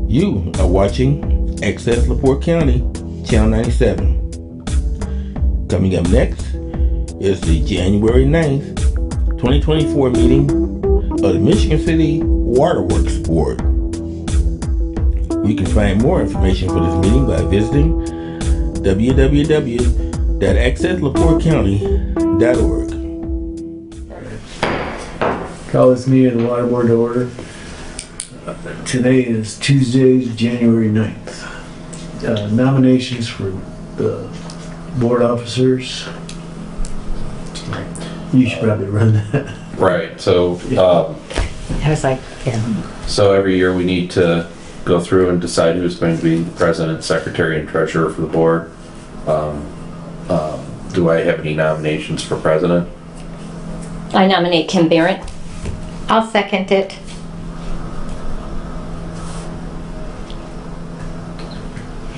You are watching Access LaPorte County, Channel 97. Coming up next is the January 9th, 2024 meeting of the Michigan City Waterworks Board. You can find more information for this meeting by visiting www.accesslaportecounty.org. Call this meeting of the Water Board to order. Today is Tuesday, January 9th. Nominations for the board officers. You should probably run that. Right, so I was like, yeah. so every year we need to go through and decide who's going to be the president, secretary, and treasurer for the board. Do I have any nominations for president? I nominate Kim Barrett. I'll second it.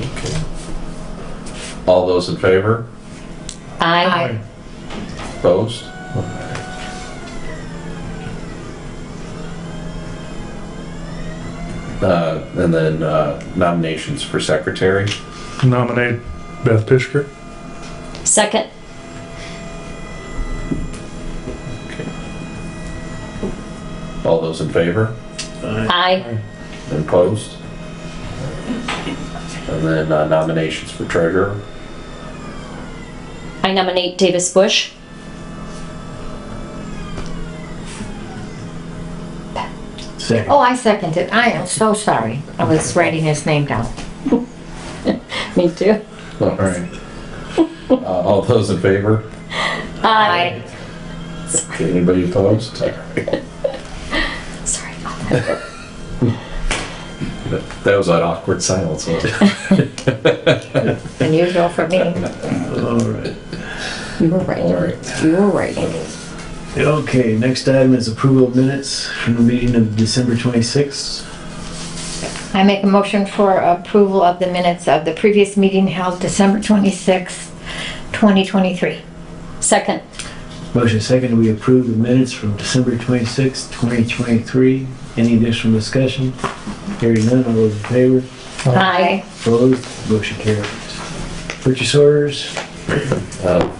Okay. All those in favor? Aye. Opposed? And then nominations for secretary. Nominate Beth Pishker. Second. Okay. All those in favor? Aye. And opposed? And then nominations for treasurer. I nominate Davis Bush. Second. Oh, I second it. I am so sorry. I was writing his name down. Me too. All right. All those in favor? Aye. Okay, anybody opposed? Sorry about that. That was an awkward silence, wasn't it? Unusual for me. All right. You were right. All right. You were right. Okay, next item is approval of minutes from the meeting of December 26th. I make a motion for approval of the minutes of the previous meeting held December 26th, 2023. Second. Motion second, we approve the minutes from December 26th, 2023. Any additional discussion? Hearing none, all those in favor? Aye. Opposed? Motion carries. Purchase orders.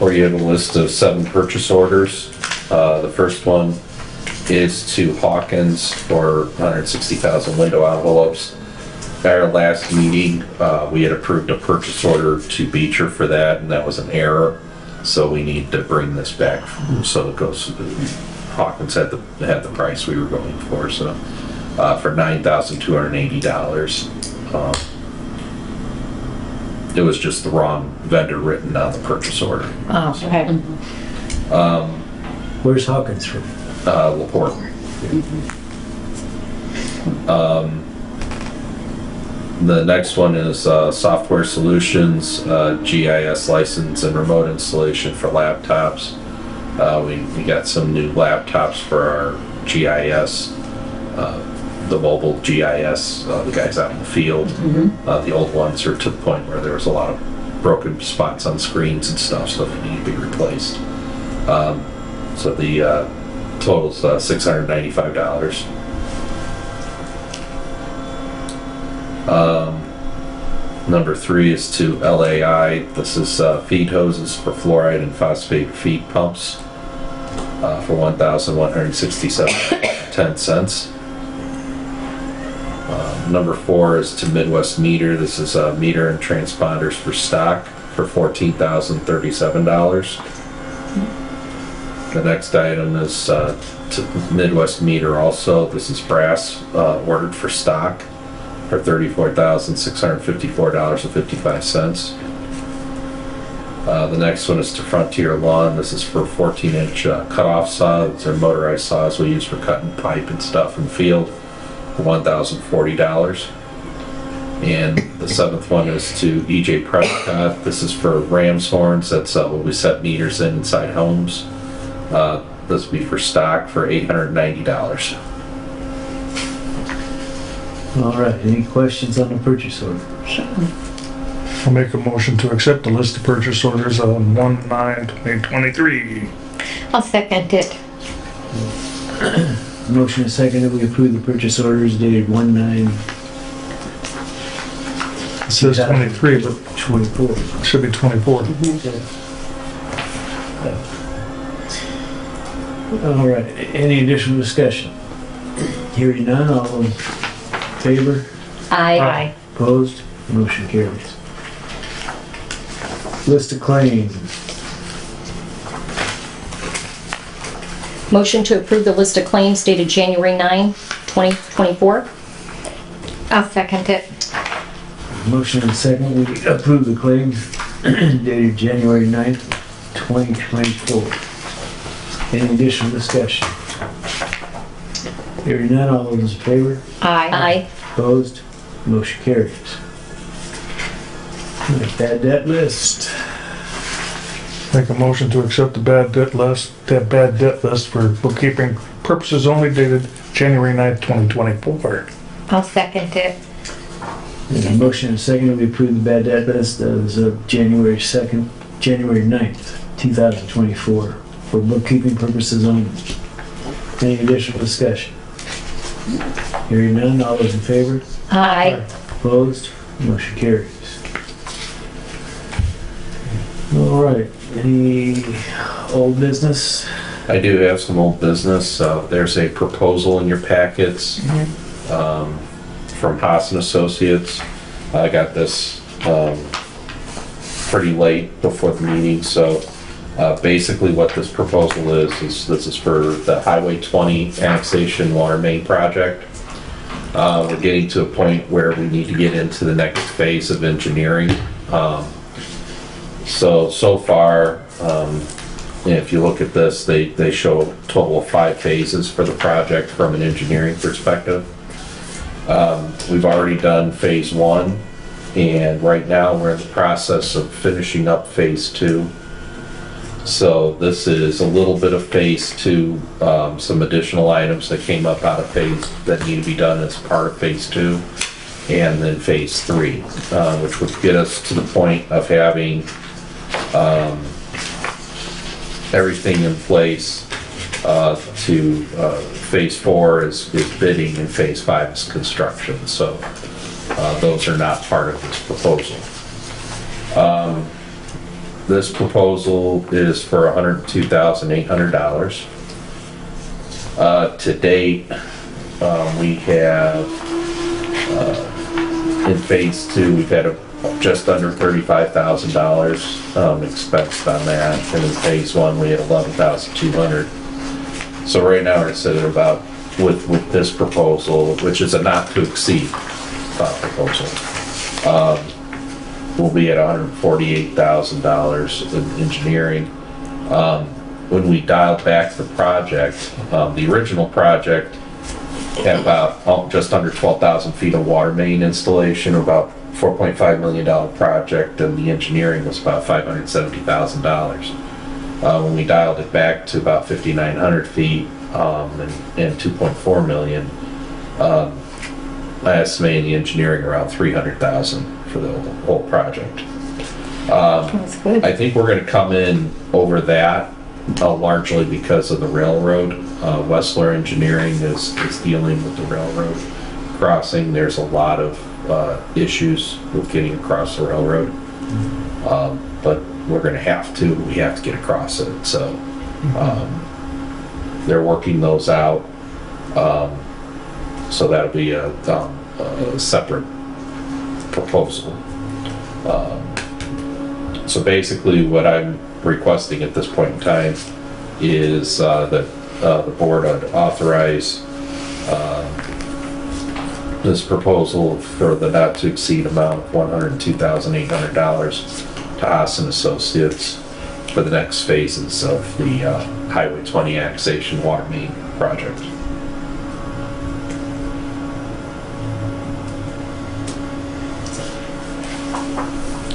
Or you have a list of 7 purchase orders. The first one is to Hawkins for 160,000 window envelopes. At our last meeting, we had approved a purchase order to Beecher for that, and that was an error. So we need to bring this back so it goes. Hawkins had the price we were going for, so for $9,280. It was just the wrong vendor written on the purchase order. Oh, okay. Where's Hawkins from? LaPorte. The next one is Software Solutions, GIS license and remote installation for laptops. We got some new laptops for our GIS, the mobile GIS, the guys out in the field. The old ones are to the point where there was a lot of broken spots on screens and stuff, so they need to be replaced. So the total's $695. Number 3 is to LAI. This is feed hoses for fluoride and phosphate feed pumps for $1,167.10. Number 4 is to Midwest Meter. This is meter and transponders for stock for $14,037. The next item is to Midwest Meter also. This is brass ordered for stock for $34,654.55. The next one is to Frontier Lawn. This is for 14-inch cutoff saw. These are motorized saws we use for cutting pipe and stuff in the field for $1,040. And the 7th one is to EJ Prescott. This is for Rams horns. That's what we set meters in inside homes. This will be for stock for $890. All right, any questions on the purchase orders? I'll make a motion to accept the list of purchase orders on 1/9/2023. I'll second it. Motion is second that we approve the purchase orders dated 1/9 It says 23, but 24. it should be 24. All right, any additional discussion? Hearing none, all in favor? Aye. Opposed? Motion carries. List of claims. Motion to approve the list of claims dated January 9, 2024. I'll second it. Motion and second, we approve the claims dated January 9th, 2024. Any additional discussion? Hearing none, all those in favor? Aye. Opposed? Motion carries. Bad debt list. Make a motion to accept the bad debt list for bookkeeping purposes only dated January 9th, 2024. I'll second it. There's a motion and second, we approve the bad debt list as of January 2nd, January 9th, 2024 for bookkeeping purposes only. Any additional discussion? Hearing none, all those in favor? Aye. Opposed? Motion carries. All right, any old business? I do have some old business. There's a proposal in your packets from Haas and Associates. I got this pretty late before the meeting, so basically what this proposal is this is for the Highway 20 annexation water main project. We're getting to a point where we need to get into the next phase of engineering. So far, if you look at this, they show a total of 5 phases for the project from an engineering perspective. We've already done phase 1, and right now we're in the process of finishing up phase 2. So this is a little bit of phase 2, some additional items that came up out of phase that need to be done as part of phase 2, and then phase 3, which would get us to the point of having everything in place to phase 4 is bidding and phase 5 is construction. So those are not part of this proposal. This proposal is for $102,800. To date, we have in phase 2 we've had just under $35,000 expensed on that, and in phase 1 we had $11,200. So right now we're sitting about with this proposal, which is a not to exceed proposal. We'll be at $148,000 in engineering. When we dialed back the project, the original project had about just under 12,000 feet of water main installation, about $4.5 million project, and the engineering was about $570,000. When we dialed it back to about 5,900 feet and 2.4 million, I estimated the engineering around $300,000 for the whole project. That's good. I think we're going to come in over that largely because of the railroad. Wessler Engineering is dealing with the railroad crossing. There's a lot of issues with getting across the railroad, but we're going to have to. We have to get across it. So they're working those out. So that'll be a separate proposal. So basically what I'm requesting at this point in time is that the board would authorize this proposal for the not to exceed amount of $102,800 to Haas and Associates for the next phases of the Highway 20 annexation water main project.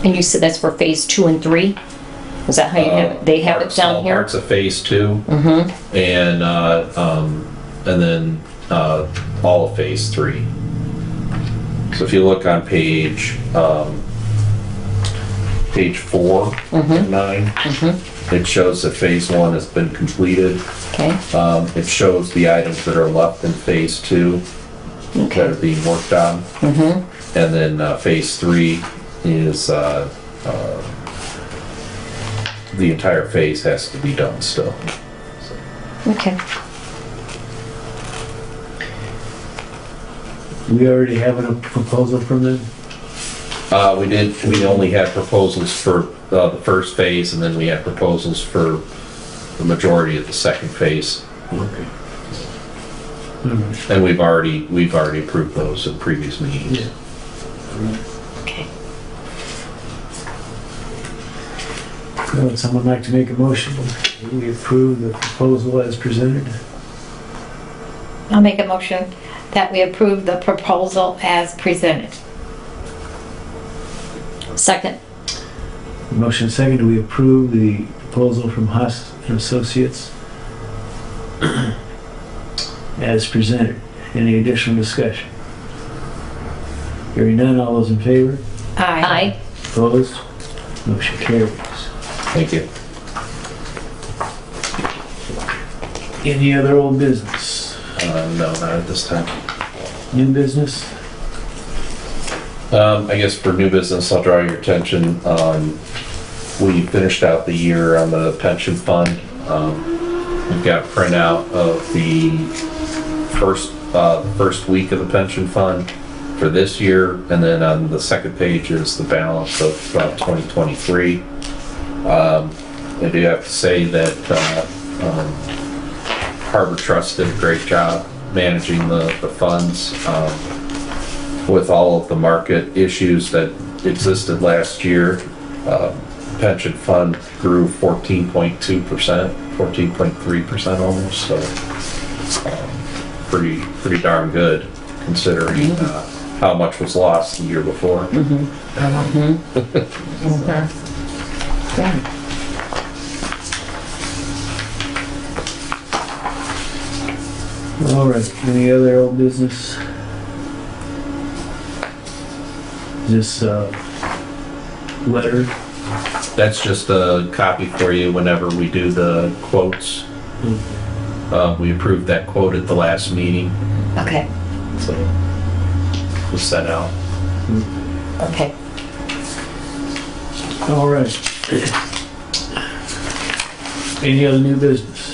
And you said that's for phase 2 and 3? Is that how you have it? They have it down here? Parts of phase 2, and then all of phase 3. So if you look on page 4 and 9, it shows that phase 1 has been completed. Okay. It shows the items that are left in phase 2 that are being worked on. And then phase 3 is the entire phase has to be done still. Okay. We already have a proposal from them? We only had proposals for the first phase, and then we had proposals for the majority of the second phase. Okay. And we've already approved those in previous meetings. Yeah. Okay. Would someone like to make a motion? We approve the proposal as presented? I'll make a motion that we approve the proposal as presented. Second. Motion second, do we approve the proposal from Haas and Associates as presented? Any additional discussion? Hearing none, all those in favor? Aye. Opposed? Motion carries. Thank you. Any other old business? No, not at this time. New business? I guess for new business, I'll draw your attention. We finished out the year on the pension fund. We've got a printout of the first week of the pension fund for this year, and then on the second page is the balance of 2023. I do have to say that Harbor Trust did a great job managing the funds with all of the market issues that existed last year. Pension fund grew 14.2%, 14.3% almost, so pretty darn good considering how much was lost the year before. All right, any other old business? This letter? That's just a copy for you whenever we do the quotes. We approved that quote at the last meeting, Okay. so it was sent out. Okay. All right. Any other new business?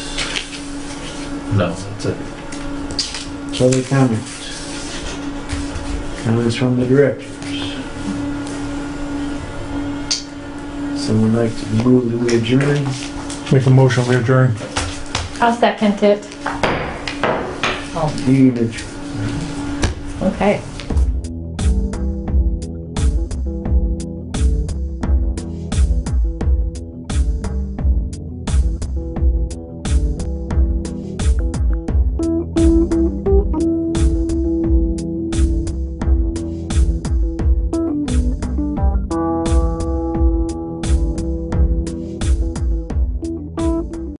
No, that's it. Other comments? Comments from the directors? Someone like to move that we adjourn? Make a motion, we adjourn. I'll second it. Need adjourn. Okay.